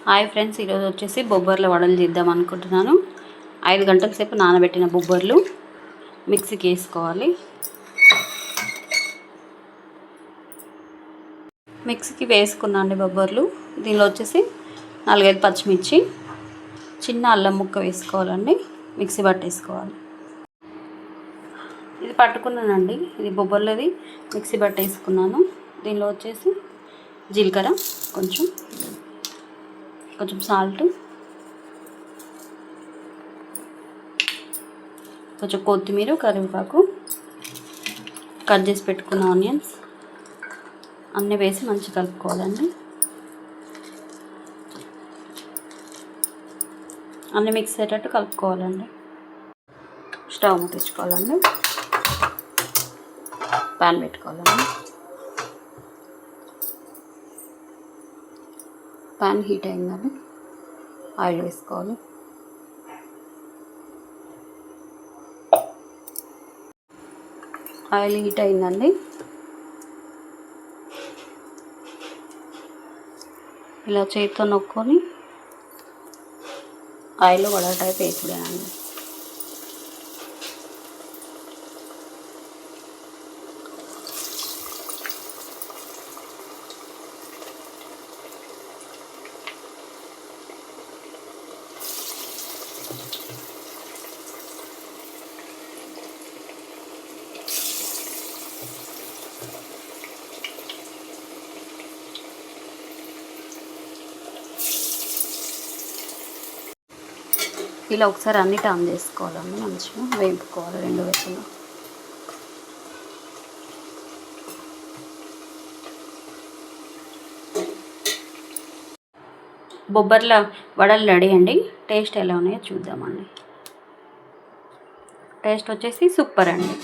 Hi friends, ఈరోజు వచ్చేసి బొబ్బర్ల వడలు చేద్దాం అనుకుంటున్నాను. 5 గంటల సేపు నానబెట్టిన బొబ్బర్లు మిక్సీకి వేసుకోవాలి. మిక్సీకి వేసుకున్నాండి బొబ్బర్లు. దీనిలో వచ్చేసి 4-5 పచ్చిమిర్చి, చిన్న అల్లం ముక్క వేసుకోవాలండి. మిక్సీ పట్టేసుకోవాలి. ఇది పట్టుకున్నానండి, ఇది బొబ్బర్లది మిక్సీ పట్టేసుకున్నాను. దీనిలో వచ్చేసి జీలకర్ర, కొంచెం సాల్ట్, కొంచెం కొత్తిమీర, కరివేపాకు, కట్ చేసి పెట్టుకున్న ఆనియన్స్ అన్నీ వేసి మంచిగా కలుపుకోవాలండి. అన్నీ మిక్స్ అయ్యేటట్టు కలుపుకోవాలండి. స్టవ్ ముట్టించుకోవాలండి. ప్యాన్ పెట్టుకోవాలండి. ప్యాన్ హీట్ అయిందని ఆయిల్ వేసుకోవాలి. ఆయిల్ హీట్ అయిందండి. ఇలా చేతితో నొక్కొని ఆయిల్లో వడ టైప్ వేసుడేనండి. ఇలా ఒకసారి అన్ని టర్న్ చేసుకోవాలండి. మంచిగా వేపుకోవాలి 2 వైపులా. బొబ్బర్ల వడలు రెడీ అండి. టేస్ట్ ఎలా ఉన్నాయో చూద్దామండి. టేస్ట్ వచ్చేసి సూపర్ అండి.